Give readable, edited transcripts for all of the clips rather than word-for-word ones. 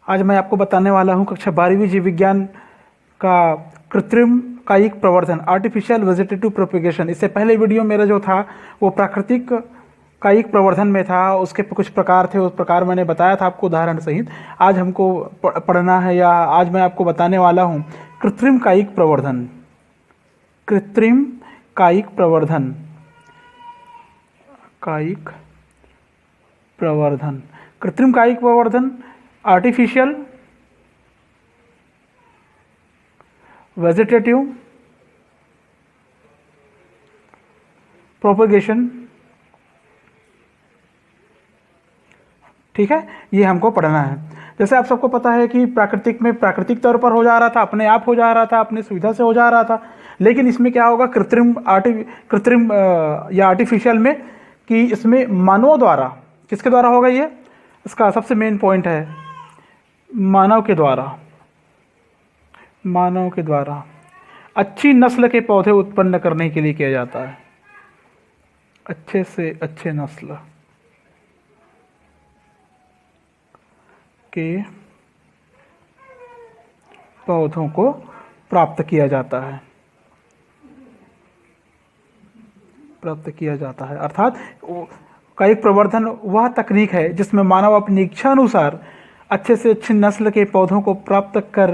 आज मैं आपको बताने वाला हूँ कक्षा 12वीं जीव विज्ञान का कृत्रिम कायिक प्रवर्धन, आर्टिफिशियल वेजिटेटिव प्रोपेगेशन। इससे पहले वीडियो मेरा जो था वो प्राकृतिक कायिक प्रवर्धन में था, उसके कुछ प्रकार थे, उस प्रकार मैंने बताया था आपको उदाहरण सहित। आज हमको पढ़ना है, या आज मैं आपको बताने वाला हूँ कृत्रिम कायिक प्रवर्धन। कृत्रिम कायिक प्रवर्धन, कायिक प्रवर्धन, कृत्रिम कायिक प्रवर्धन, आर्टिफिशियल वेजिटेटिव प्रोपेगेशन। ठीक है, ये हमको पढ़ना है। जैसे आप सबको पता है कि प्राकृतिक में प्राकृतिक तौर पर हो जा रहा था, अपने आप हो जा रहा था, अपनी सुविधा से हो जा रहा था। लेकिन इसमें क्या होगा कृत्रिम या आर्टिफिशियल में, कि इसमें मानवों द्वारा, किसके द्वारा होगा ये, इसका सबसे मेन पॉइंट है, मानव के द्वारा अच्छी नस्ल के पौधे उत्पन्न करने के लिए किया जाता है। अच्छे से अच्छे नस्ल के पौधों को प्राप्त किया जाता है, अर्थात कायिक प्रवर्धन वह तकनीक है जिसमें मानव अपनी इच्छा अनुसार अच्छे से अच्छी नस्ल के पौधों को प्राप्त कर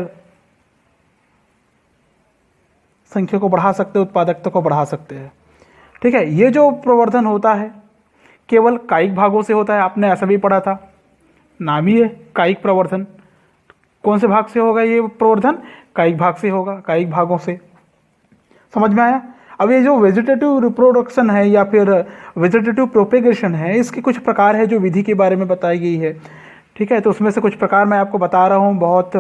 संख्या को बढ़ा सकते हैं, उत्पादकता को बढ़ा सकते हैं। ठीक है, ये जो प्रवर्धन होता है केवल कायिक भागों से होता है। आपने ऐसा भी पढ़ा था, नाम ही है कायिक प्रवर्धन। कौन से भाग से होगा ये प्रवर्धन? कायिक भाग से होगा, कायिक भागों से। समझ में आया? अब ये जो वेजिटेटिव रिप्रोडक्शन है या फिर वेजिटेटिव प्रोपेगेशन है, इसके कुछ प्रकार है जो विधि के बारे में बताई गई है। ठीक है, तो उसमें से कुछ प्रकार मैं आपको बता रहा हूँ, बहुत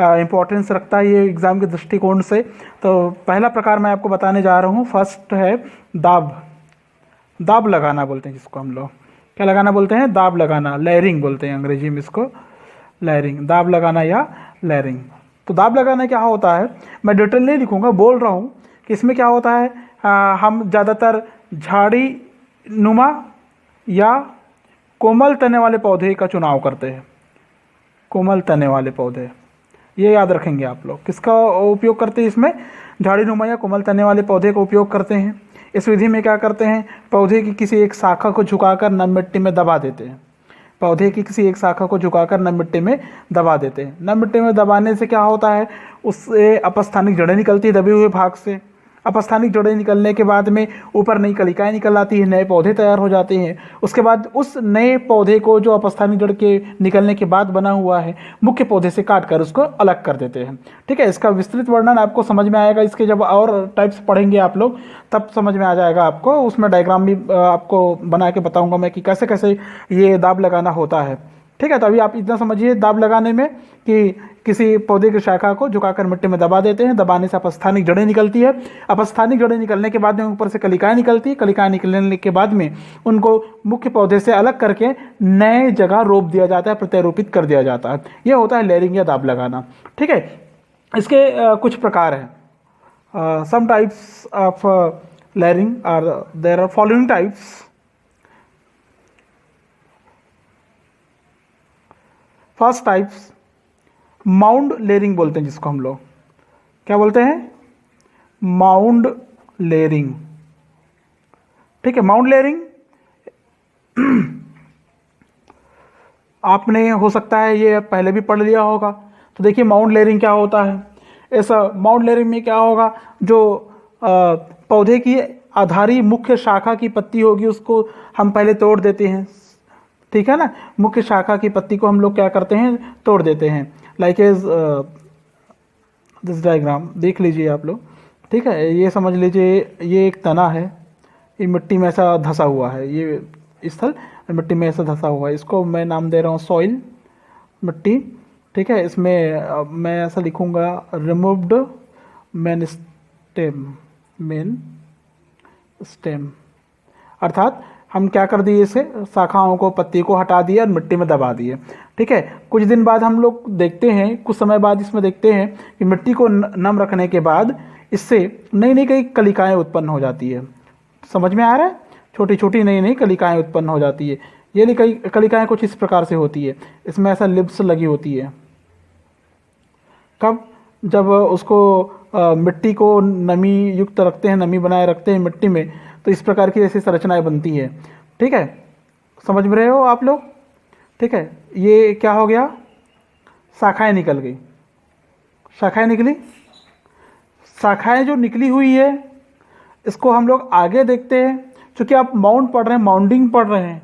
इम्पोर्टेंस रखता है ये एग्ज़ाम के दृष्टिकोण से। तो पहला प्रकार मैं आपको बताने जा रहा हूँ, फर्स्ट है दाब लगाना बोलते हैं जिसको हम लोग। क्या लगाना बोलते हैं? दाब लगाना, लेयरिंग बोलते हैं अंग्रेजी में इसको, लेयरिंग, दाब लगाना या लेयरिंग। तो दाब लगाना क्या होता है, मैं डिटेल नहीं लिखूंगा, बोल रहा हूँ कि इसमें क्या होता है। हम ज़्यादातर झाड़ी नुमा या कोमल तने वाले पौधे का चुनाव करते हैं। कोमल तने वाले पौधे, ये याद रखेंगे आप लोग। किसका उपयोग करते हैं इसमें? झाड़ी नुमा या कोमल तने वाले पौधे का उपयोग करते हैं। इस विधि में क्या करते हैं, पौधे की किसी एक शाखा को झुकाकर नम मिट्टी में दबा देते हैं। पौधे की किसी एक शाखा को झुकाकर नम मिट्टी में दबा देते हैं। नम मिट्टी में दबाने से क्या होता है, उससे अपस्थानिक जड़ें निकलती है दबे हुए भाग से। अपस्थानिक जड़ें निकलने के बाद में ऊपर नई कलिकाएं निकल आती है, नए पौधे तैयार हो जाते हैं। उसके बाद उस नए पौधे को, जो अपस्थानिक जड़ के निकलने के बाद बना हुआ है, मुख्य पौधे से काट कर उसको अलग कर देते हैं। ठीक है, इसका विस्तृत वर्णन आपको समझ में आएगा, इसके जब और टाइप्स पढ़ेंगे आप लोग तब समझ में आ जाएगा आपको। उसमें डायग्राम भी आपको बना के बताऊँगा मैं कि कैसे कैसे ये दाब लगाना होता है। ठीक है, तो अभी आप इतना समझिए दाब लगाने में कि किसी पौधे की शाखा को झुकाकर मिट्टी में दबा देते हैं। दबाने से अपस्थानिक जड़ें निकलती है। अपस्थानिक जड़ें निकलने के बाद में ऊपर से कलिकाएं निकलती है। कलिकाएं निकलने के बाद में उनको मुख्य पौधे से अलग करके नए जगह रोप दिया जाता है, प्रत्यारोपित कर दिया जाता है। यह होता है लेयरिंग या दाब लगाना। ठीक है, इसके कुछ प्रकार हैं। Some types of layering are there are following types. First types mound layering बोलते हैं जिसको हम लोग। क्या बोलते हैं? Mound layering. ठीक है, माउंड लेयरिंग आपने हो सकता है ये पहले भी पढ़ लिया होगा। तो देखिए माउंड लेयरिंग क्या होता है। ऐसा माउंड लेयरिंग में क्या होगा, जो पौधे की आधारी मुख्य शाखा की पत्ती होगी उसको हम पहले तोड़ देते हैं। ठीक है ना, मुख्य शाखा की पत्ती को हम लोग क्या करते हैं, तोड़ देते हैं। लाइक एज दिस डायग्राम देख लीजिए आप लोग। ठीक है, ये समझ लीजिए ये एक तना है, ये मिट्टी में ऐसा धंसा हुआ है, ये स्थल मिट्टी में ऐसा धंसा हुआ है। इसको मैं नाम दे रहा हूँ सॉइल, मिट्टी। ठीक है, इसमें मैं ऐसा लिखूँगा रिमूव्ड मेन स्टेम, अर्थात हम क्या कर दिए, इसे शाखाओं को, पत्ती को हटा दिए और मिट्टी में दबा दिए। ठीक है, कुछ दिन बाद हम लोग देखते हैं, कुछ समय बाद इसमें देखते हैं कि मिट्टी को नम रखने के बाद इससे नई नई कई कलिकाएं उत्पन्न हो जाती है। समझ में आ रहा है? छोटी छोटी नई नई कलिकाएं उत्पन्न हो जाती है। ये कलिकाएं कुछ इस प्रकार से होती है, इसमें ऐसा लिप्स लगी होती है। कब? जब उसको मिट्टी को नमी युक्त रखते हैं, नमी बनाए रखते हैं मिट्टी में, तो इस प्रकार की ऐसी संरचनाएं बनती है। ठीक है, समझ में रहे हो आप लोग? ठीक है, ये क्या हो गया? शाखाएं निकल गई, शाखाएं निकली। शाखाएं जो निकली हुई है इसको हम लोग आगे देखते हैं। क्योंकि आप माउंट पढ़ रहे हैं, माउंडिंग पढ़ रहे हैं,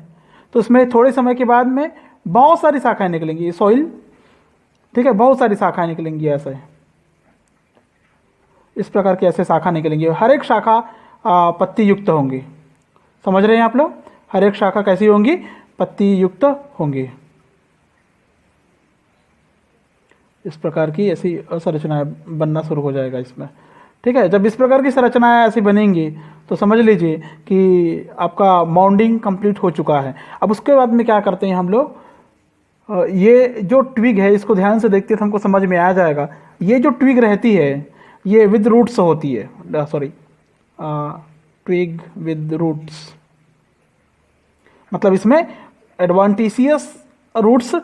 तो इसमें थोड़े समय के बाद में बहुत सारी शाखाएं निकलेंगी, ये सॉइल। ठीक है, बहुत सारी शाखाएं निकलेंगी ऐसे, इस प्रकार की ऐसे शाखा निकलेंगी। हर एक शाखा पत्ती युक्त होंगी। समझ रहे हैं आप लोग? हर एक शाखा कैसी होंगी? पत्ती युक्त होंगी। इस प्रकार की ऐसी संरचनाएं बनना शुरू हो जाएगा इसमें। ठीक है, जब इस प्रकार की संरचनाएं ऐसी बनेंगी तो समझ लीजिए कि आपका माउंडिंग कंप्लीट हो चुका है। अब उसके बाद में क्या करते हैं हम लोग? ये जो ट्विग है इसको ध्यान से देखते हैं तो हमको समझ में आ जाएगा। ये जो ट्विग रहती है ये विद रूट्स होती है, सॉरी, ट्विग विद रूट्स, मतलब इसमें एडवांटिशियस रूट्स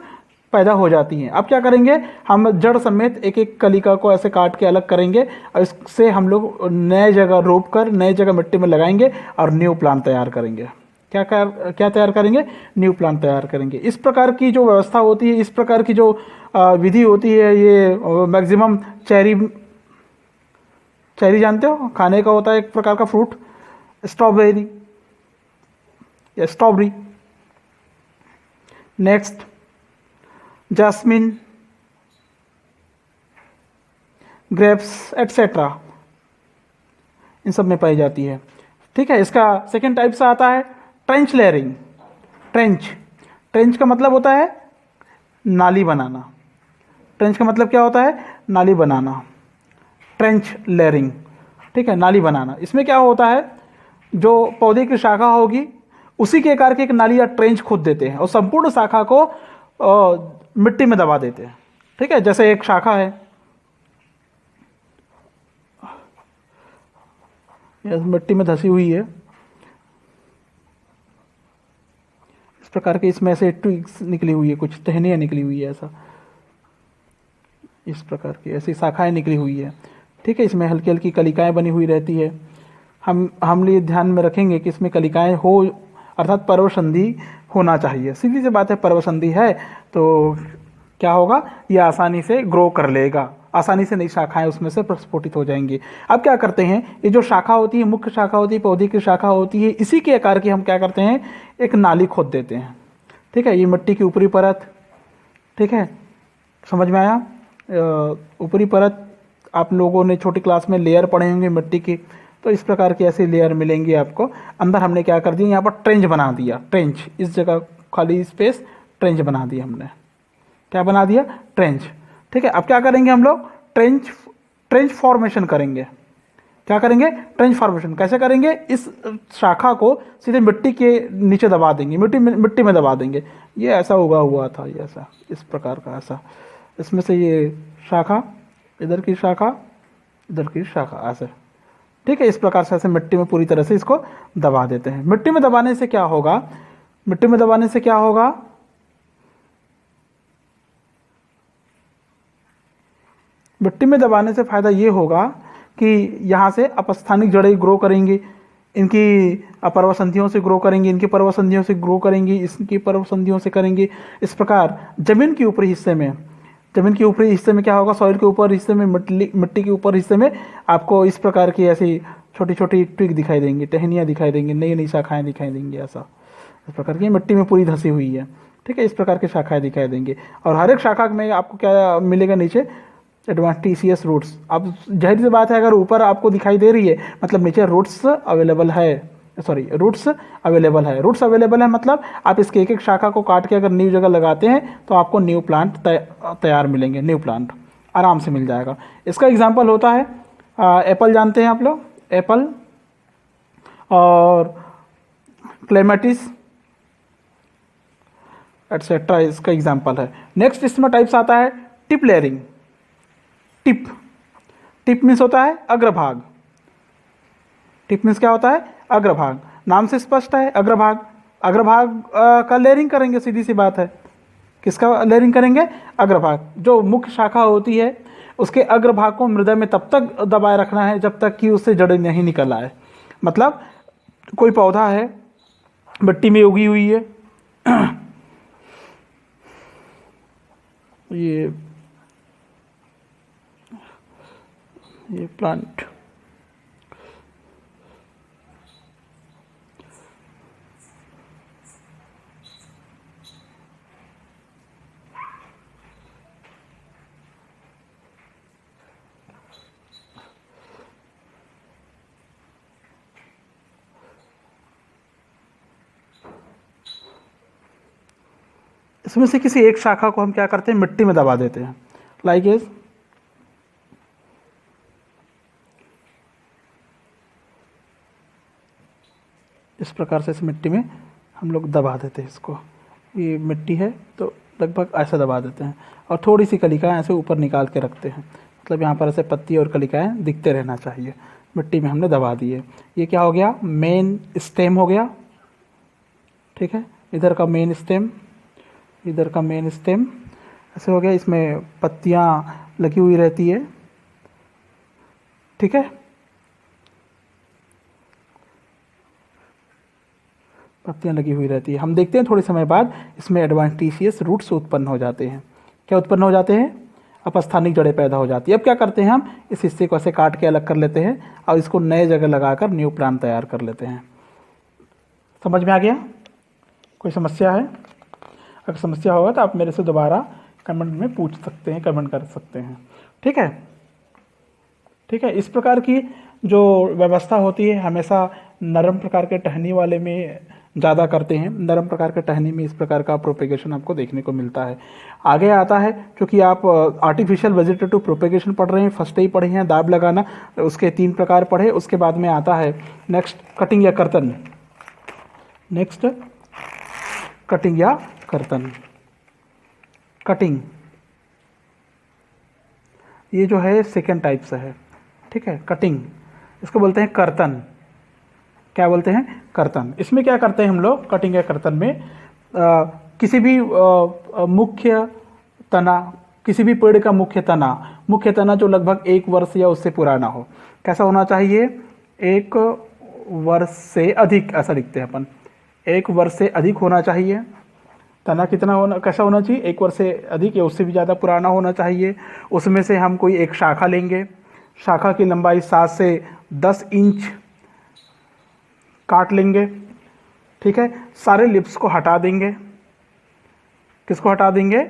पैदा हो जाती हैं। अब क्या करेंगे? हम जड़ समेत एक एक कलिका को ऐसे काट के अलग करेंगे और इससे हम लोग नए जगह रोप कर नए जगह मिट्टी में लगाएंगे और न्यू प्लांट तैयार करेंगे। क्या तैयार करेंगे? न्यू प्लांट तैयार करेंगे। इस प्रकार की जो व्यवस्था होती है, इस प्रकार की जो विधि होती है, ये मैक्सिमम चेरी जानते हो, खाने का होता है एक प्रकार का फ्रूट, स्ट्रॉबेरी या strawberry. Next jasmine, grapes etcetera, इन सब में पाई जाती है। ठीक है, इसका सेकेंड टाइप से आता है ट्रेंच लेयरिंग। ट्रेंच का मतलब होता है नाली बनाना। ट्रेंच का मतलब क्या होता है? नाली बनाना, ट्रेंच लेयरिंग। ठीक है, नाली बनाना। इसमें क्या होता है? जो पौधे की शाखा होगी उसी के आकार की एक नाली या ट्रेंच खोद देते हैं और संपूर्ण शाखा को मिट्टी में दबा देते हैं। ठीक है, जैसे एक शाखा है, मिट्टी में धसी हुई है, इस प्रकार के इसमें ऐसे ट्विग्स निकली हुई है, कुछ टहनियाँ निकली हुई है, ऐसा इस प्रकार की ऐसी शाखाएं निकली हुई है। ठीक है, इसमें हल्की हल्की कलिकाएं बनी हुई रहती है। हम ये ध्यान में रखेंगे कि इसमें कलिकाएं हो, अर्थात पर्वसंधि होना चाहिए। सीधी सी बात है, पर्वसंधि है तो क्या होगा? ये आसानी से ग्रो कर लेगा, आसानी से नई शाखाएं उसमें से प्रस्फुटित हो जाएंगी। अब क्या करते हैं? ये जो शाखा होती है, मुख्य शाखा होती है, पौधे की शाखा होती है, इसी के आकार की हम क्या करते हैं? एक नाली खोद देते हैं। ठीक है, ये मिट्टी की ऊपरी परत। ठीक है, समझ में आया? ऊपरी परत आप लोगों ने छोटी क्लास में लेयर पढ़े होंगे मिट्टी की, तो इस प्रकार की ऐसी लेयर मिलेंगी आपको। अंदर हमने क्या कर दिया? यहाँ पर ट्रेंच बना दिया। ट्रेंच, इस जगह खाली स्पेस, ट्रेंच बना दिया हमने। क्या बना दिया? ट्रेंच। ठीक है, अब क्या करेंगे हम लोग? ट्रेंच फॉर्मेशन करेंगे। क्या करेंगे? Trench formation. कैसे करेंगे? इस शाखा को सीधे मिट्टी के नीचे दबा देंगे, मिट्टी में दबा देंगे। ये ऐसा उगा हुआ था, ये ऐसा इस प्रकार का, ऐसा इसमें से ये शाखा, इधर की शाखा, इधर की शाखा, ऐसे। ठीक है, इस प्रकार से ऐसे मिट्टी में पूरी तरह से इसको दबा देते हैं। मिट्टी में दबाने से क्या होगा? मिट्टी में दबाने से क्या होगा? मिट्टी में दबाने से फायदा ये होगा कि यहाँ से अपस्थानिक जड़ें ग्रो करेंगी, इनकी पर्वसंधियों से ग्रो करेंगी, इनकी पर्वसंधियों से ग्रो करेंगी, इसकी पर्वसंधियों से करेंगी। इस प्रकार जमीन के ऊपरी हिस्से में क्या होगा? सॉइल के ऊपर हिस्से में, मिट्टी के ऊपर हिस्से में आपको इस प्रकार की ऐसी छोटी छोटी ट्विग दिखाई देंगी, टहनियाँ दिखाई देंगी, नई नई शाखाएं दिखाई देंगी। ऐसा इस प्रकार की मिट्टी में पूरी धसी हुई है। ठीक है, इस प्रकार की शाखाएं दिखाई देंगी और हर एक शाखा में आपको क्या मिलेगा? नीचे एडवांटिशियस रूट्स। अब जाहिर सी बात है, अगर ऊपर आपको दिखाई दे रही है मतलब नीचे रूट्स अवेलेबल है। रूट्स अवेलेबल है मतलब आप इसके एक एक शाखा को काट के अगर न्यू जगह लगाते हैं तो आपको न्यू प्लांट तैयार मिलेंगे, न्यू प्लांट आराम से मिल जाएगा। इसका एग्जांपल होता है एप्पल, जानते हैं आप लोग? एप्पल और क्लेमेटिस एटसेट्रा इसका एग्जांपल है। नेक्स्ट इसमें टाइप्स आता है टिप लेयरिंग। टिप मीन्स होता है अग्रभाग। टिप मीन्स क्या होता है? अग्रभाग। नाम से स्पष्ट है, अग्रभाग का लेयरिंग करेंगे, सीधी सी बात है किसका लेयरिंग करेंगे? अग्रभाग। जो मुख्य शाखा होती है उसके अग्रभाग को मृदा में तब तक दबाए रखना है जब तक कि उससे जड़ें नहीं निकल आए। मतलब कोई पौधा है, मिट्टी में उगी हुई है, ये प्लांट, इसमें से किसी एक शाखा को हम क्या करते हैं? मिट्टी में दबा देते हैं, लाइक इस प्रकार से इस मिट्टी में हम लोग दबा देते हैं इसको। ये मिट्टी है तो लगभग ऐसा दबा देते हैं और थोड़ी सी कलिकाएँ ऐसे ऊपर निकाल के रखते हैं। मतलब यहाँ पर ऐसे पत्ती और कलिकाएँ दिखते रहना चाहिए। मिट्टी में हमने दबा दिए। ये क्या हो गया? मेन स्टेम हो गया। ठीक है, इधर का मेन स्टेम, इधर का मेन स्टेम ऐसे हो गया। इसमें पत्तियाँ लगी हुई रहती है। ठीक है, पत्तियाँ लगी हुई रहती है। हम देखते हैं थोड़े समय बाद इसमें एडवेंटिशियस रूट्स उत्पन्न हो जाते हैं। क्या उत्पन्न हो जाते हैं? अपस्थानिक जड़ें पैदा हो जाती है। अब क्या करते हैं? हम इस हिस्से को ऐसे काट के अलग कर लेते हैं और इसको नए जगह लगाकर न्यू प्लांट तैयार कर लेते हैं। समझ में आ गया? कोई समस्या है? अगर समस्या होगा तो आप मेरे से दोबारा कमेंट में पूछ सकते हैं, कमेंट कर सकते हैं। ठीक है, ठीक है। इस प्रकार की जो व्यवस्था होती है हमेशा नरम प्रकार के टहनी वाले में ज़्यादा करते हैं। नरम प्रकार के टहनी में इस प्रकार का प्रोपेगेशन आपको देखने को मिलता है। आगे आता है, क्योंकि आप आर्टिफिशियल वेजिटेटिव प्रोपेगेशन पढ़ रहे हैं, फर्स्ट ही पढ़े हैं दाब लगाना, उसके 3 प्रकार पढ़े। उसके बाद में आता है नेक्स्ट कटिंग या कर्तन। नेक्स्ट कटिंग या कर्तन। कटिंग ये जो है सेकेंड टाइप से है। ठीक है, कटिंग, इसको बोलते हैं कर्तन। क्या बोलते हैं? कर्तन। इसमें क्या करते हैं हम लोग कटिंग या कर्तन में? किसी भी मुख्य तना, किसी भी पेड़ का मुख्य तना जो लगभग 1 वर्ष या उससे पुराना हो। कैसा होना चाहिए? 1 वर्ष से अधिक, ऐसा लिखते हैं अपन, 1 वर्ष से अधिक होना चाहिए। तना कितना होना, कैसा होना चाहिए? 1 वर्ष से अधिक या उससे भी ज़्यादा पुराना होना चाहिए। उसमें से हम कोई एक शाखा लेंगे, शाखा की लंबाई 7 से 10 इंच काट लेंगे। ठीक है, सारे लिप्स को हटा देंगे। किसको हटा देंगे?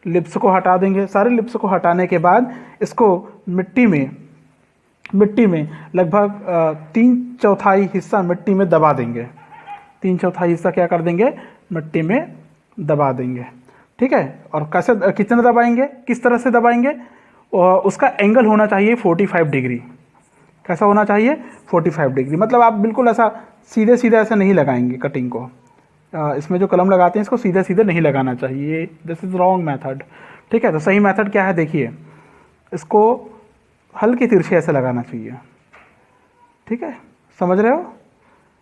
लिप्स को हटा देंगे। सारे लिप्स को हटाने के बाद इसको मिट्टी में लगभग 3/4 हिस्सा मिट्टी में दबा देंगे। 3/4 हिस्सा क्या कर देंगे? मिट्टी में दबा देंगे। ठीक है, और कैसे, कितना दबाएंगे, किस तरह से दबाएंगे? उसका एंगल होना चाहिए 45 डिग्री। कैसा होना चाहिए? 45 डिग्री। मतलब आप बिल्कुल ऐसा सीधे सीधे ऐसे नहीं लगाएंगे कटिंग को। इसमें जो कलम लगाते हैं इसको सीधे सीधे नहीं लगाना चाहिए। This is wrong method. ठीक है, तो सही मेथड क्या है? देखिए, इसको हल्के तिरछे ऐसे लगाना चाहिए। ठीक है, समझ रहे हो?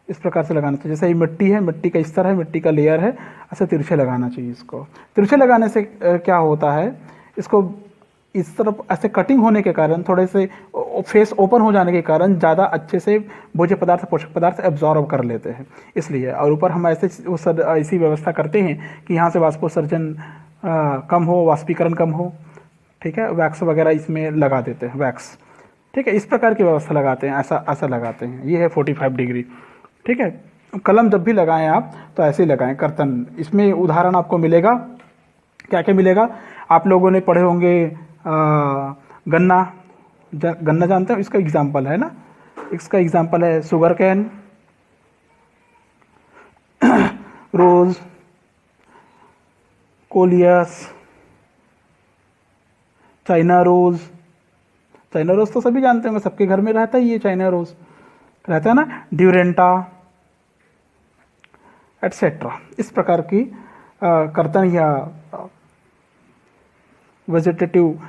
इस प्रकार से लगाना चाहिए। जैसे ये मिट्टी है, मिट्टी का स्तर है, मिट्टी का लेयर है, ऐसे तिरछे लगाना चाहिए इसको। तिरछे लगाने से क्या होता है? इसको इस तरफ ऐसे कटिंग होने के कारण, थोड़े से फेस ओपन हो जाने के कारण ज़्यादा अच्छे से भोज्य पदार्थ, पोषक पदार्थ एब्जॉर्ब कर लेते हैं, इसलिए। और ऊपर हम ऐसे ऐसी व्यवस्था करते हैं कि यहाँ से वाष्पोत्सर्जन कम हो, वाष्पीकरण कम हो। ठीक है, वैक्स वगैरह इसमें लगा देते हैं, वैक्स। ठीक है, इस प्रकार की व्यवस्था लगाते हैं, ऐसा लगाते हैं। ये है 45 डिग्री। ठीक है, कलम जब भी लगाएं आप तो ऐसे ही लगाएं कर्तन। इसमें उदाहरण आपको मिलेगा, क्या क्या मिलेगा? आप लोगों ने पढ़े होंगे गन्ना। गन्ना जानते हो? इसका एग्जाम्पल है ना, इसका एग्जाम्पल है sugar cane, rose, coleus, China rose. China rose तो सभी जानते होंगे, सबके घर में रहता ही ये चाइना रोज रहता है ना, ड्यूरेंटा एटसेट्रा। इस प्रकार की कर्तन या वेजिटेटिव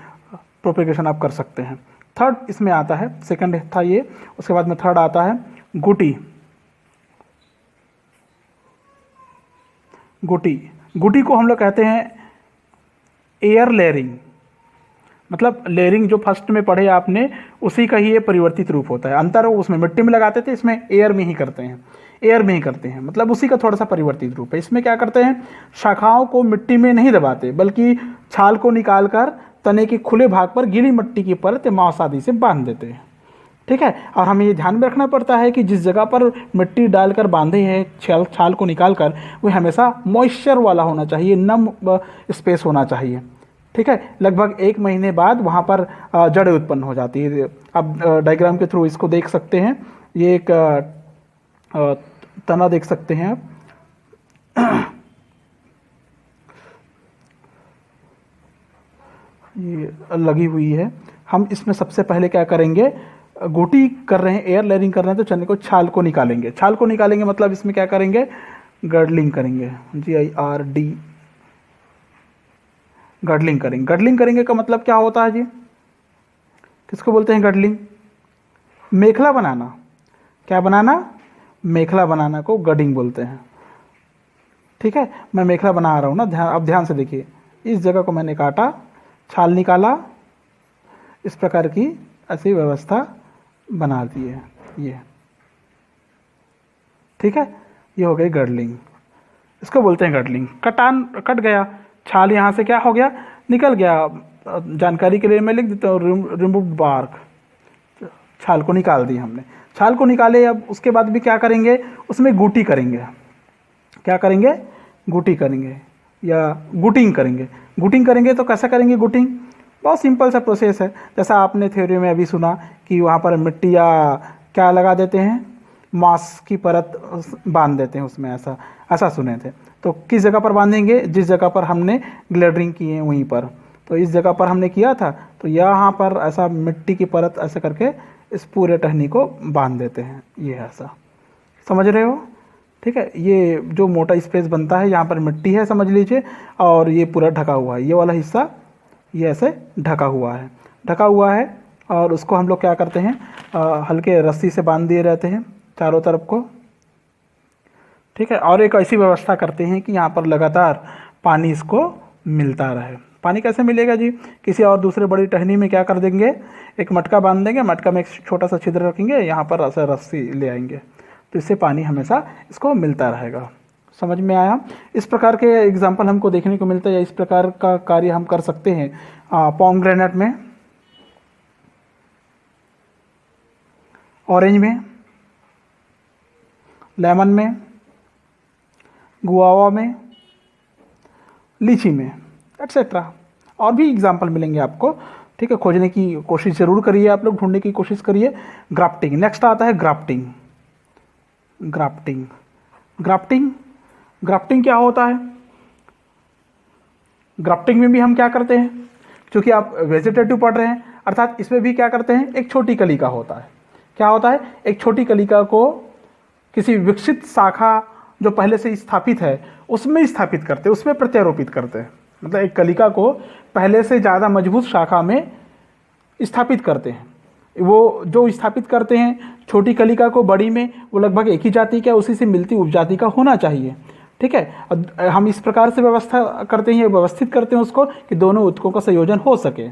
प्रोपेगेशन आप कर सकते हैं। थर्ड इसमें आता है, सेकंड था ये, उसके बाद में थर्ड आता है गुटी। गुटी को हम लोग कहते हैं एयर लेयरिंग, मतलब लेयरिंग जो फर्स्ट में पढ़े आपने उसी का ही ये परिवर्तित रूप होता है। अंतर उसमें मिट्टी में लगाते थे, इसमें एयर में ही करते हैं, एयर में ही करते हैं, मतलब उसी का थोड़ा सा परिवर्तित रूप है। इसमें क्या करते हैं, शाखाओं को मिट्टी में नहीं दबाते बल्कि छाल को निकालकर तने के खुले भाग पर गीली मिट्टी की परत मांस आदि से बांध देते हैं। ठीक है, और हमें ये ध्यान में रखना पड़ता है कि जिस जगह पर मिट्टी डालकर बांधे हैं छाल को निकालकर, वो हमेशा मॉइस्चर वाला होना चाहिए, नम स्पेस होना चाहिए। ठीक है, लगभग 1 महीने बाद वहाँ पर जड़ें उत्पन्न हो जाती है। अब डायग्राम के थ्रू इसको देख सकते हैं। ये एक तना देख सकते हैं आप। ये लगी हुई है। हम इसमें सबसे पहले क्या करेंगे, गोटी कर रहे हैं, एयर लेयरिंग कर रहे हैं, तो चने को छाल को निकालेंगे। छाल को निकालेंगे मतलब इसमें क्या करेंगे, गर्डलिंग करेंगे, GIRD, गर्डलिंग करेंगे। गर्डलिंग करेंगे का मतलब क्या होता है जी, किसको बोलते हैं गर्डलिंग? मेखला बनाना। क्या बनाना? मेखला बनाना को गर्डिंग बोलते हैं। ठीक है, मैं मेखला बना रहा हूँ ना, अब ध्यान से देखिए। इस जगह को मैंने काटा, छाल निकाला, इस प्रकार की ऐसी व्यवस्था बना दी है ये। ठीक है, ये हो गई गर्डलिंग, इसको बोलते हैं गर्डलिंग। कट गया, छाल यहाँ से क्या हो गया, निकल गया। जानकारी के लिए मैं लिख देता हूँ, रिमूव्ड बार्क, छाल को निकाल दी हमने। छाल को निकाले, अब उसके बाद भी क्या करेंगे, उसमें गुटी करेंगे। क्या करेंगे? गुटी करेंगे या गुटिंग करेंगे। गुटिंग करेंगे तो कैसा करेंगे गुटिंग? बहुत सिंपल सा प्रोसेस है। जैसा आपने थ्योरी में अभी सुना कि वहाँ पर मिट्टी या क्या लगा देते हैं, मांस की परत बांध देते हैं उसमें, ऐसा सुने थे। तो किस जगह पर बांधेंगे? जिस जगह पर हमने ग्लेडरिंग की है वहीं पर। तो इस जगह पर हमने किया था, तो यहाँ पर ऐसा मिट्टी की परत ऐसे करके इस पूरे टहनी को बांध देते हैं, ये ऐसा, समझ रहे हो? ठीक है, ये जो मोटा स्पेस बनता है यहाँ पर मिट्टी है समझ लीजिए, और ये पूरा ढका हुआ है, ये वाला हिस्सा ये ऐसे ढका हुआ है। और उसको हम लोग क्या करते हैं, हल्के रस्सी से बांध दिए रहते हैं चारों तरफ को। ठीक है, और एक ऐसी व्यवस्था करते हैं कि यहाँ पर लगातार पानी इसको मिलता रहे। पानी कैसे मिलेगा जी? किसी और दूसरे बड़ी टहनी में क्या कर देंगे, एक मटका बांध देंगे, मटका में एक छोटा सा छिद्र रखेंगे, यहाँ पर ऐसा रस्सी ले आएंगे, तो इससे पानी हमेशा इसको मिलता रहेगा। समझ में आया? इस प्रकार के एग्जाम्पल हमको देखने को मिलता है, या इस प्रकार का कार्य हम कर सकते हैं पोमग्रेनेट में, ऑरेंज में, लेमन में, गुआवा में, लीची में, एट्सेट्रा। और भी एग्जाम्पल मिलेंगे आपको। ठीक है, खोजने की कोशिश ज़रूर करिए, आप लोग ढूंढने की कोशिश करिए। ग्राफ्टिंग, नेक्स्ट आता है ग्राफ्टिंग। ग्राफ्टिंग क्या होता है? ग्राफ्टिंग में भी हम क्या करते हैं, क्योंकि आप वेजिटेटिव पढ़ रहे हैं, अर्थात इसमें भी क्या करते हैं, एक छोटी कलिका होता है। क्या होता है? एक छोटी कलिका को किसी विकसित शाखा जो पहले से स्थापित है उसमें स्थापित करते हैं, उसमें प्रत्यारोपित करते हैं। मतलब एक कलिका को पहले से ज़्यादा मजबूत शाखा में स्थापित करते हैं। वो जो स्थापित करते हैं छोटी कलिका को बड़ी में, वो लगभग एक ही जाति का, उसी से मिलती उपजाति का होना चाहिए। ठीक है, हम इस प्रकार से व्यवस्था करते हैं, व्यवस्थित करते हैं उसको कि दोनों उत्कों का संयोजन हो सके।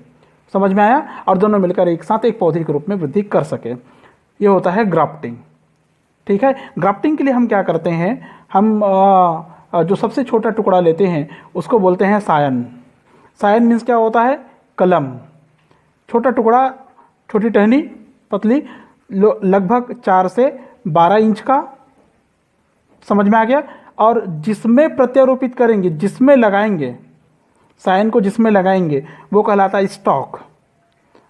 समझ में आया? और दोनों मिलकर एक साथ एक पौधे के रूप में वृद्धि कर सके, ये होता है ग्राफ्टिंग। ठीक है, ग्राफ्टिंग के लिए हम क्या करते हैं, हम जो सबसे छोटा टुकड़ा लेते हैं उसको बोलते हैं सायन। सायन मीन्स क्या होता है? कलम। छोटा टुकड़ा, छोटी टहनी, पतली, लगभग 4 से 12 इंच का। समझ में आ गया? और जिसमें प्रत्यारोपित करेंगे, जिसमें लगाएंगे, सायन को जिसमें लगाएंगे वो कहलाता है स्टॉक।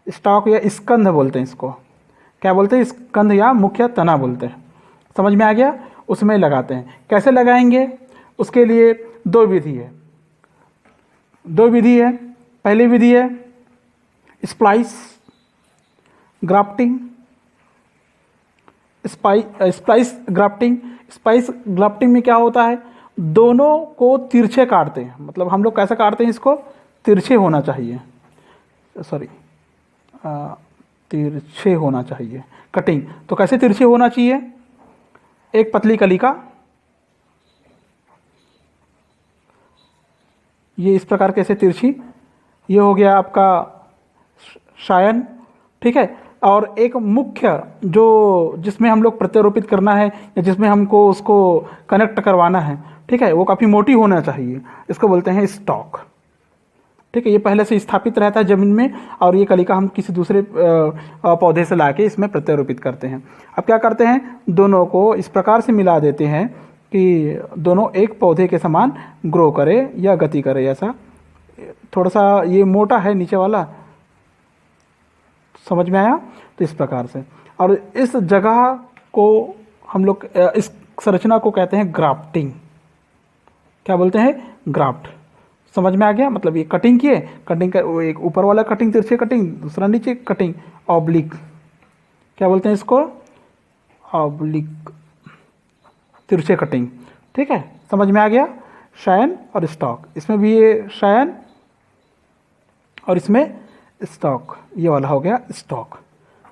स्टॉक या स्कंध बोलते हैं इसको। क्या बोलते हैं? स्कंध या मुख्य तना बोलते हैं। समझ में आ गया? उसमें लगाते हैं। कैसे लगाएंगे? उसके लिए 2 विधि है। पहली विधि है स्प्लाइस ग्राफ्टिंग। स्प्लाइस ग्राफ्टिंग में क्या होता है, दोनों को तिरछे काटते हैं। मतलब हम लोग कैसे काटते हैं इसको, तिरछे होना चाहिए, तिरछे होना चाहिए कटिंग। तो कैसे तिरछे होना चाहिए? एक पतली कलिका, ये इस प्रकार कैसे तिरछी, ये हो गया आपका शायन, ठीक है। और एक मुख्य जो जिसमें हम लोग प्रत्यारोपित करना है या जिसमें हमको उसको कनेक्ट करवाना है, ठीक है, वो काफ़ी मोटी होना चाहिए, इसको बोलते हैं स्टॉक, ठीक है। ये पहले से स्थापित रहता है ज़मीन में और ये कलिका हम किसी दूसरे पौधे से लाके इसमें प्रत्यारोपित करते हैं। अब क्या करते हैं, दोनों को इस प्रकार से मिला देते हैं कि दोनों एक पौधे के समान ग्रो करे या गति करे। ऐसा थोड़ा सा ये मोटा है नीचे वाला, समझ में आया? तो इस प्रकार से, और इस जगह को हम लोग इस संरचना को कहते हैं ग्राफ्टिंग। क्या बोलते हैं? ग्राफ्ट। समझ में आ गया? मतलब ये कटिंग किए, कटिंग का वो एक ऊपर वाला कटिंग, तिरछे कटिंग, दूसरा नीचे कटिंग, ऑब्लिक। क्या बोलते हैं इसको? ऑब्लिक, तिरछे कटिंग, ठीक है। समझ में आ गया? शायन और स्टॉक, इसमें भी ये शायन और इसमें स्टॉक, ये वाला हो गया स्टॉक।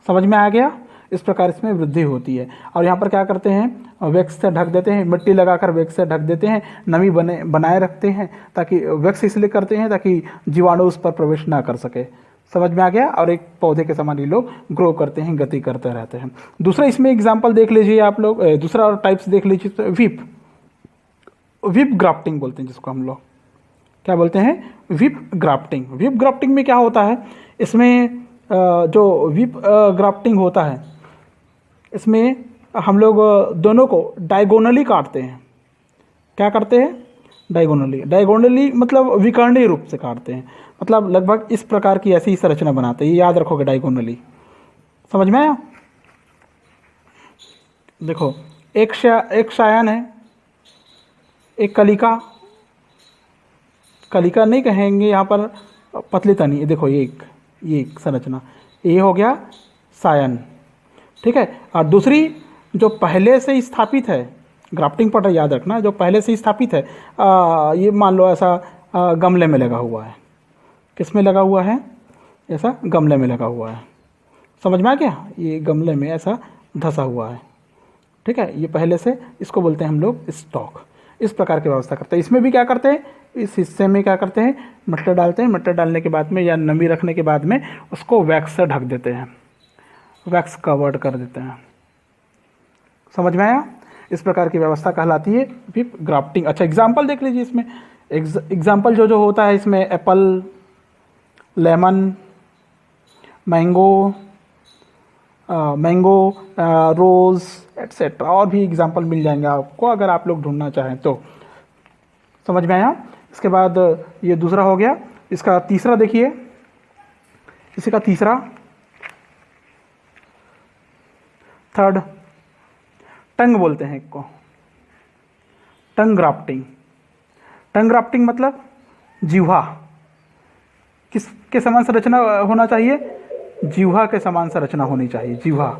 समझ में आ गया? इस प्रकार इसमें वृद्धि होती है। और यहाँ पर क्या करते हैं, वैक्स से ढक देते हैं, मिट्टी लगाकर वैक्स से ढक देते हैं, नमी बनाए रखते हैं, ताकि वैक्स इसलिए करते हैं ताकि जीवाणु उस पर प्रवेश ना कर सके। समझ में आ गया? और एक पौधे के समान ये लोग ग्रो करते हैं, गति करते रहते हैं। दूसरा इसमें एग्जाम्पल देख लीजिए आप लोग, दूसरा टाइप्स देख लीजिए, तो विप, विप ग्राफ्टिंग बोलते हैं जिसको हम लोग। क्या बोलते हैं? Whip grafting. विप ग्राफ्टिंग में क्या होता है, इसमें जो विप ग्राफ्टिंग होता है, इसमें हम लोग दोनों को डायगोनली काटते हैं। क्या करते हैं? डायगोनली। डायगोनली मतलब विकर्णीय रूप से काटते हैं, मतलब लगभग इस प्रकार की ऐसी संरचना बनाते हैं। ये याद रखोगे, डायगोनली। समझ में आया? देखो, एक शायन है, एक कलिका, कलिका नहीं कहेंगे यहाँ पर, पतली तनी। देखो ये एक संरचना, ये हो गया सायन, ठीक है। और दूसरी जो पहले से ही स्थापित है, ग्राफ्टिंग पटर याद रखना, जो पहले से ही स्थापित है, ये मान लो ऐसा गमले में लगा हुआ है। किस में लगा हुआ है? ऐसा गमले में लगा हुआ है। समझ में आ गया? ये गमले में ऐसा धंसा हुआ है, ठीक है। ये पहले से, इसको बोलते हैं हम लोग स्टॉक। इस प्रकार की व्यवस्था करते हैं। इसमें भी क्या करते हैं, इस हिस्से में क्या करते हैं, मटर डालते हैं, मटर डालने के बाद में या नमी रखने के बाद में उसको वैक्स से ढक देते हैं, वैक्स कवर्ड कर देते हैं। समझ में आया? इस प्रकार की व्यवस्था कहलाती है विप ग्राफ्टिंग। अच्छा, एग्जाम्पल देख लीजिए इसमें। एग्जाम्पल जो जो होता है इसमें, एप्पल, लेमन, मैंगो, मैंगो, रोज़, एट्सेट्रा, और भी एग्जाम्पल मिल जाएंगे आपको अगर आप लोग ढूंढना चाहें तो। समझ में आया? इसके बाद ये दूसरा हो गया। इसका तीसरा देखिए, इसी का तीसरा, थर्ड, टंग बोलते हैं एक को, टंग ग्राफ्टिंग। टंग ग्राफ्टिंग मतलब जीवा किसके समान संरचना होना चाहिए? जीवा के समान संरचना होनी चाहिए, जीवा।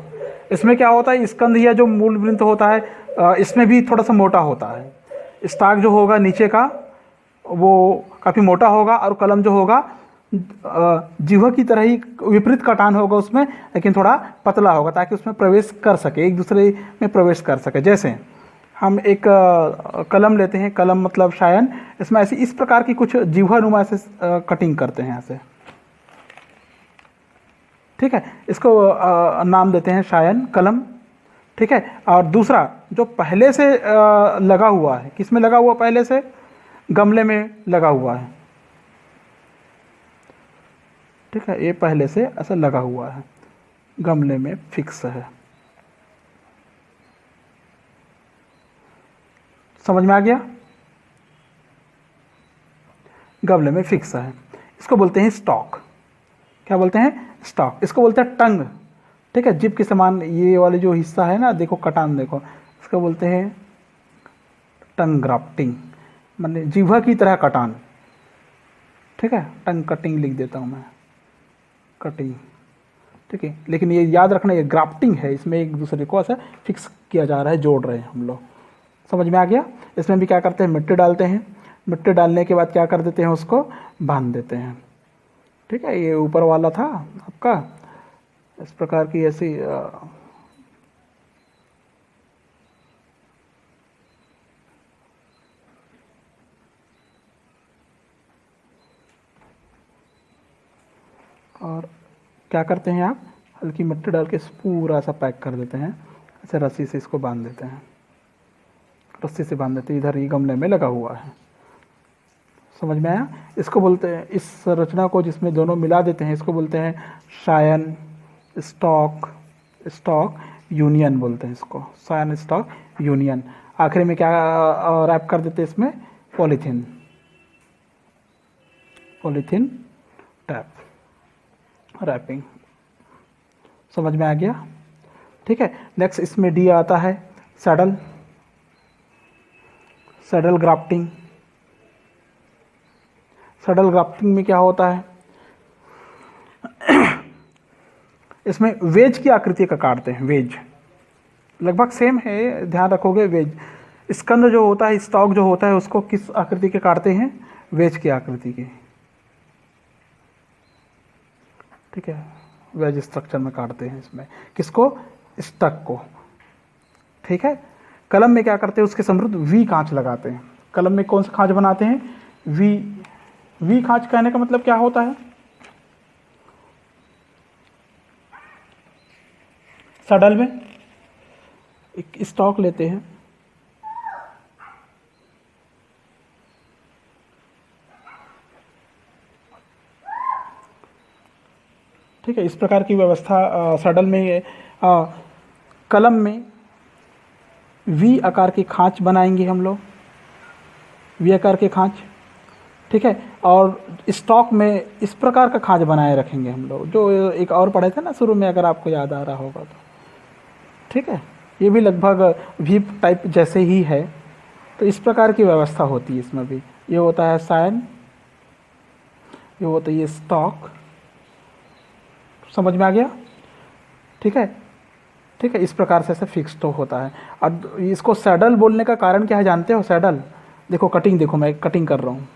इसमें क्या होता है, स्कंद या जो मूल वृंत होता है, इसमें भी थोड़ा सा मोटा होता है। स्टाक जो होगा नीचे का वो काफ़ी मोटा होगा, और कलम जो होगा जीवा की तरह ही विपरीत कटान होगा उसमें, लेकिन थोड़ा पतला होगा, ताकि उसमें प्रवेश कर सके, एक दूसरे में प्रवेश कर सके। जैसे हम एक कलम लेते हैं, कलम मतलब शायन, इसमें ऐसी इस प्रकार की कुछ जीवा नुमा से कटिंग करते हैं ऐसे, ठीक है। इसको नाम देते हैं शायन, कलम, ठीक है। और दूसरा जो पहले से लगा हुआ है, किस में लगा हुआ? पहले से गमले में लगा हुआ है, ठीक है। ये पहले से ऐसा लगा हुआ है, गमले में फिक्स है। समझ में आ गया? गमले में फिक्स है, इसको बोलते हैं स्टॉक। क्या बोलते हैं? स्टॉक। इसको बोलते हैं टंग, ठीक है। जिप के समान ये वाले जो हिस्सा है ना, देखो कटान, देखो, इसको बोलते हैं टंग ग्राफ्टिंग, माने जीवा की तरह कटान, ठीक है। टंग कटिंग लिख देता हूँ मैं, कटिंग, ठीक है। लेकिन ये याद रखना, ये ग्राफ्टिंग है, इसमें एक दूसरे को ऐसा फिक्स किया जा रहा है, जोड़ रहे हैं हम लोग। समझ में आ गया? इसमें भी क्या करते हैं, मिट्टी डालते हैं, मिट्टी डालने के बाद क्या कर देते हैं, उसको बांध देते हैं, ठीक है। ये ऊपर वाला था आपका, इस प्रकार की ऐसी और क्या करते हैं आप, हल्की मिट्टी डाल के पूरा सा पैक कर देते हैं, ऐसे रस्सी से इसको बांध देते हैं, रस्सी से बांध देते हैं। इधर ये गमले में लगा हुआ है, समझ में आया। इसको बोलते हैं, इस रचना को जिसमें दोनों मिला देते हैं इसको बोलते हैं सायन स्टॉक यूनियन बोलते हैं इसको, सायन स्टॉक यूनियन। आखिर में क्या रैप कर देते हैं इसमें, पॉलीथीन टैप रैपिंग। समझ में आ गया, ठीक है। नेक्स्ट इसमें डी आता है सैडल ग्राफ्टिंग। सैडल ग्राफ्टिंग में क्या होता है, इसमें वेज की आकृति का काटते हैं, वेज लगभग सेम है, ध्यान रखोगे। वेज स्कंद जो होता है, स्टॉक जो होता है, उसको किस आकृति के काटते हैं, वेज की आकृति के, ठीक है। वेज स्ट्रक्चर में काटते हैं इसमें, किसको, स्टक को, ठीक है। कलम में क्या करते हैं, उसके समृद्ध वी कांच लगाते हैं। कलम में कौन सा खांच बनाते हैं, वी खांच। कहने का मतलब क्या होता है, सडल में एक स्टॉक लेते हैं, ठीक है। इस प्रकार की व्यवस्था सडल में, कलम में वी आकार की खांच बनाएंगे हम लोग, वी आकार के खांच, ठीक है। और स्टॉक में इस प्रकार का खांच बनाए रखेंगे हम लोग, जो एक और पढ़े थे ना शुरू में, अगर आपको याद आ रहा होगा तो, ठीक है। ये भी लगभग वी टाइप जैसे ही है, तो इस प्रकार की व्यवस्था होती है इसमें भी। ये होता है सायन, ये होता है ये स्टॉक। समझ में आ गया, ठीक है, ठीक है। इस प्रकार से फिक्स तो होता है। अब इसको सैडल बोलने का कारण क्या है जानते हो, सैडल देखो, कटिंग देखो, मैं कटिंग कर रहा हूँ,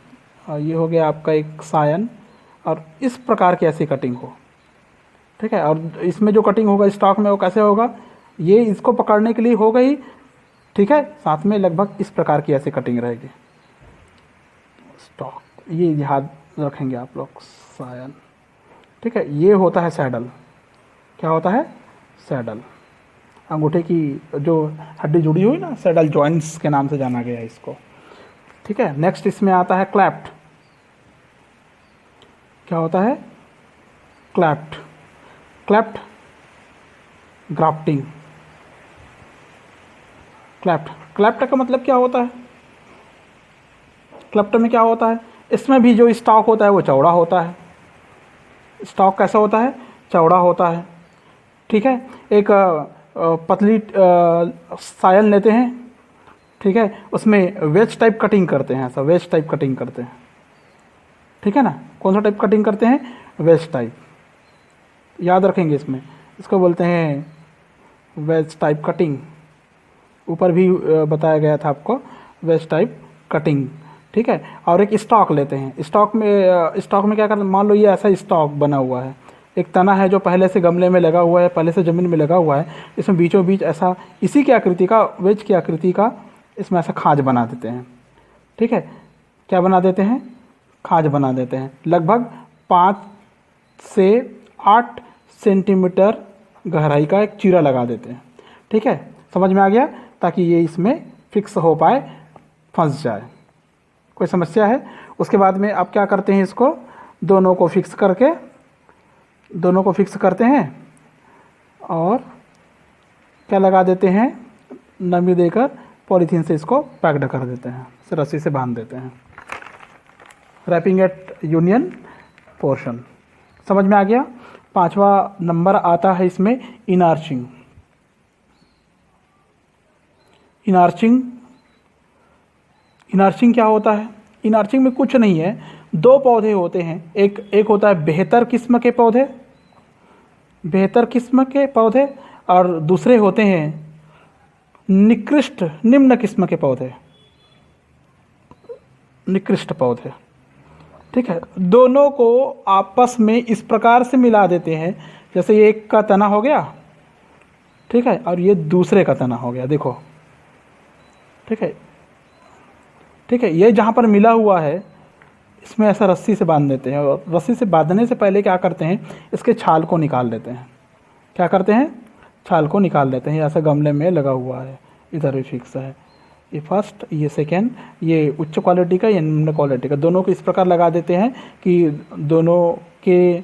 और ये हो गया आपका एक सायन, और इस प्रकार की ऐसी कटिंग हो, ठीक है। और इसमें जो कटिंग होगा स्टॉक में, वो कैसे होगा, ये इसको पकड़ने के लिए होगा ही, ठीक है। साथ में लगभग इस प्रकार की ऐसी कटिंग रहेगी स्टॉक, ये याद रखेंगे आप लोग, सायन, ठीक है। ये होता है सैडल। क्या होता है, सैडल। अंगूठे की जो हड्डी जुड़ी हुई ना, सैडल जॉइंट्स के नाम से जाना गया है इसको, ठीक है। नेक्स्ट इसमें आता है क्लैप्ट। क्या होता है, क्लैप्ट ग्राफ्टिंग। क्लैप्ट का मतलब क्या होता है, क्लैप्ट में क्या होता है, इसमें भी जो स्टॉक होता है वो चौड़ा होता है। स्टॉक कैसा होता है, चौड़ा होता है, ठीक है। एक पतली सायन लेते हैं, ठीक है, उसमें वेज टाइप कटिंग करते हैं, ऐसा वेज टाइप कटिंग करते हैं, ठीक है ना। कौन सा टाइप कटिंग करते हैं, वेज टाइप, याद रखेंगे इसमें, इसको बोलते हैं वेज टाइप कटिंग। ऊपर भी बताया गया था आपको, वेज टाइप कटिंग, ठीक है। और एक स्टॉक लेते हैं, स्टॉक में क्या करते हैं, मान लो ये ऐसा स्टॉक बना हुआ है, एक तना है जो पहले से गमले में लगा हुआ है, पहले से ज़मीन में लगा हुआ है, इसमें बीचों बीच ऐसा इसी की आकृति का, वेज की आकृति का इसमें ऐसा खाज बना देते हैं, ठीक है। क्या बना देते हैं, खाज बना देते हैं। लगभग 5 से 8 सेंटीमीटर गहराई का एक चीरा लगा देते हैं, ठीक है। समझ में आ गया, ताकि ये इसमें फिक्स हो पाए, फंस जाए, कोई समस्या है। उसके बाद में आप क्या करते हैं, इसको दोनों को फिक्स करते हैं, और क्या लगा देते हैं, नमी देकर पॉलीथीन से इसको पैक्ड कर देते हैं, रस्सी से बांध देते हैं। रैपिंग एट यूनियन पोर्शन, समझ में आ गया। 5वां नंबर आता है इसमें इनार्चिंग। इनार्चिंग क्या होता है, इनार्चिंग में कुछ नहीं है, 2 पौधे होते हैं, एक होता है बेहतर किस्म के पौधे, और दूसरे होते हैं निम्न किस्म के पौधे, निकृष्ट पौधे, ठीक है। दोनों को आपस में इस प्रकार से मिला देते हैं, जैसे ये एक का तना हो गया, ठीक है, और ये दूसरे का तना हो गया, देखो, ठीक है, ठीक है। ये जहाँ पर मिला हुआ है, इसमें ऐसा रस्सी से बांध देते हैं, और रस्सी से बांधने से पहले क्या करते हैं, इसके छाल को निकाल देते हैं। क्या करते हैं, छाल को निकाल देते हैं। ऐसा गमले में लगा हुआ है, इधर भी फिक्स है। ये फर्स्ट, ये सेकेंड, ये उच्च क्वालिटी का, ये निम्न क्वालिटी का, दोनों को इस प्रकार लगा देते हैं कि दोनों के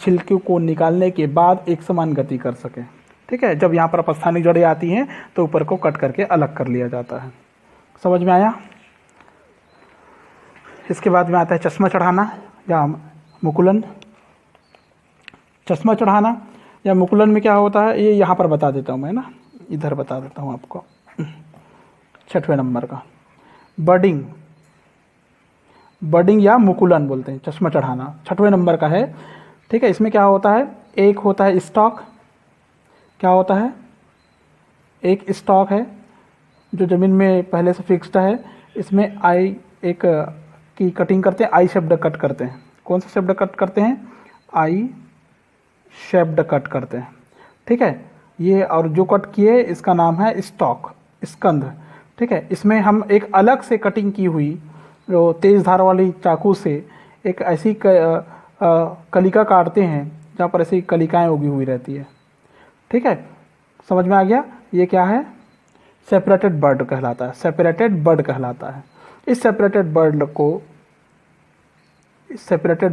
छिलके को निकालने के बाद एक समान गति कर सके। ठीक है, जब यहाँ पर अपस्थानिक जड़ें आती हैं तो ऊपर को कट करके अलग कर लिया जाता है। समझ में आया। इसके बाद में आता है चश्मा चढ़ाना या मुकुलन। चश्मा चढ़ाना या मुकुलन में क्या होता है, ये यहाँ पर बता देता हूँ मैं ना, इधर बता देता हूँ आपको। 6वें नंबर का बडिंग, बडिंग या मुकुलन बोलते हैं, चश्मा चढ़ाना 6वें नंबर का है। ठीक है, इसमें क्या होता है, एक होता है स्टॉक। क्या होता है, एक स्टॉक है जो ज़मीन में पहले से फिक्स्ड है। इसमें आई एक की कटिंग करते हैं, आई शेप्ड कट करते हैं। कौन सा शेप्ड कट करते हैं, आई शेप्ड कट करते हैं। ठीक है, ये और जो कट किए इसका नाम है स्टॉक, स्कंध। ठीक है, इसमें हम एक अलग से कटिंग की हुई जो तेज़ धार वाली चाकू से एक ऐसी कलिका काटते हैं जहाँ पर ऐसी कलिकाएँ उगी हुई रहती है। ठीक है, समझ में आ गया। ये क्या है, सेपरेटेड बर्ड कहलाता है, सेपरेटेड बर्ड कहलाता है। इस सेपरेटेड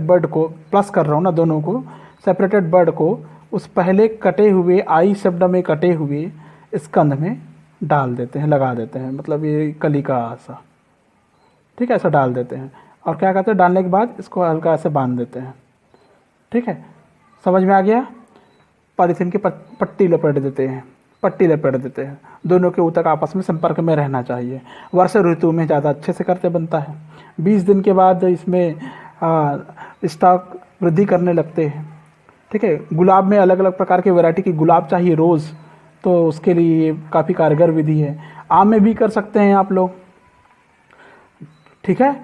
बर्ड को प्लस कर रहा हूँ ना, दोनों को, सेपरेटेड बर्ड को उस पहले कटे हुए आई शब्द में कटे हुए स्कंध में डाल देते हैं, लगा देते हैं, मतलब ये कलिका ऐसा। ठीक है, ऐसा डाल देते हैं और क्या करते हैं, डालने के बाद इसको हल्का ऐसे बांध देते हैं। ठीक है, समझ में आ गया। पॉलीथीन की पट्टी लपेट देते हैं, पट्टी लपेट देते हैं। दोनों के ऊतक आपस में संपर्क में रहना चाहिए। वर्षा ऋतु में ज़्यादा अच्छे से करते बनता है। 20 दिन के बाद इसमें स्टॉक वृद्धि करने लगते हैं। ठीक है, गुलाब में अलग अलग प्रकार के वैरायटी की गुलाब चाहिए रोज़, तो उसके लिए काफ़ी कारगर विधि है। आम में भी कर सकते हैं आप लोग। ठीक है,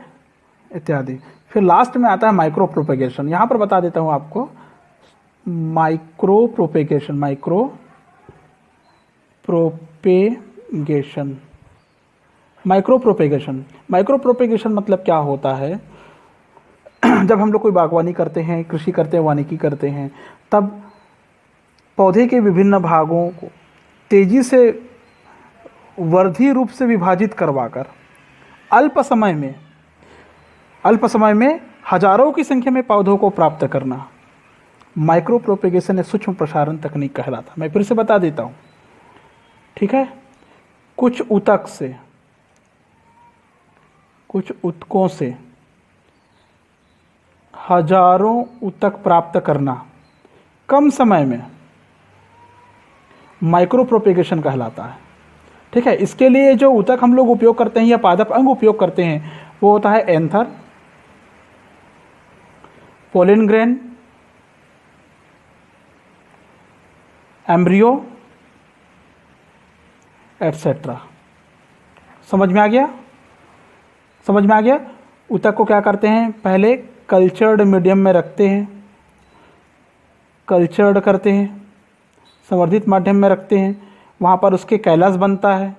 इत्यादि। फिर लास्ट में आता है माइक्रो प्रोपेगेशन। यहाँ पर बता देता हूँ आपको, micro propagation, micro propagation, micro propagation. Micro propagation मतलब क्या होता है, जब हम लोग कोई बागवानी करते हैं, कृषि करते हैं, वानिकी करते हैं, तब पौधे के विभिन्न भागों को तेजी से वर्धी रूप से विभाजित करवाकर अल्प समय में हजारों की संख्या में पौधों को प्राप्त करना माइक्रो प्रोपेगेशन या सूक्ष्म प्रसारण तकनीक कहलाता। मैं फिर से बता देता हूँ। ठीक है, कुछ ऊतकों से हजारों ऊतक प्राप्त करना कम समय में माइक्रो प्रोपेगेशन कहलाता है। ठीक है, इसके लिए जो ऊतक हम लोग उपयोग करते हैं या पादप अंग उपयोग करते हैं वो होता है anther, pollen grain, embryo, etcetera. समझ में आ गया, समझ में आ गया। ऊतक को क्या करते हैं, पहले कल्चर्ड मीडियम में रखते हैं, कल्चर्ड करते हैं, संवर्धित माध्यम में रखते हैं, वहाँ पर उसके कैलस बनता है।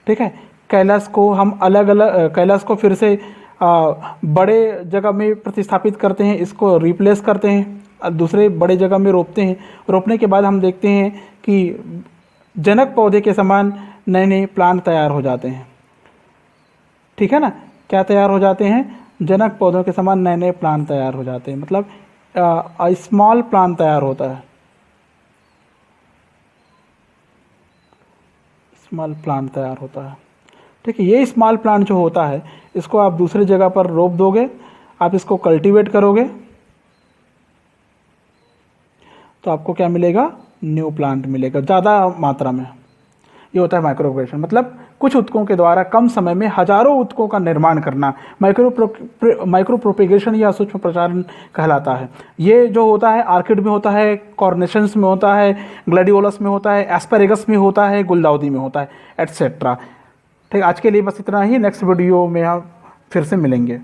ठीक है, कैलस को हम कैलस को फिर से बड़े जगह में प्रतिस्थापित करते हैं, इसको रिप्लेस करते हैं, दूसरे बड़े जगह में रोपते हैं। रोपने के बाद हम देखते हैं कि जनक पौधे के समान नए नए प्लांट तैयार हो जाते हैं। ठीक है ना, क्या तैयार हो जाते हैं, जनक पौधों के समान नए नए प्लांट तैयार हो जाते हैं, मतलब स्मॉल प्लांट तैयार होता है, स्मॉल प्लांट तैयार होता है। ठीक है, ये स्मॉल प्लांट जो होता है इसको आप दूसरी जगह पर रोप दोगे, आप इसको कल्टीवेट करोगे तो आपको क्या मिलेगा, न्यू प्लांट मिलेगा ज़्यादा मात्रा में। ये होता है माइक्रो प्रोपेगेशन, मतलब कुछ ऊतकों के द्वारा कम समय में हजारों ऊतकों का निर्माण करना माइक्रो प्रोपेगेशन या सूक्ष्म प्रसारण कहलाता है। ये जो होता है आर्किड में होता है, कॉर्नेशंस में होता है, ग्लैडियोलस में होता है, एस्पेरेगस में होता है, गुलदाउदी में होता है, एटसेट्रा। ठीक, आज के लिए बस इतना ही। नेक्स्ट वीडियो में हम फिर से मिलेंगे।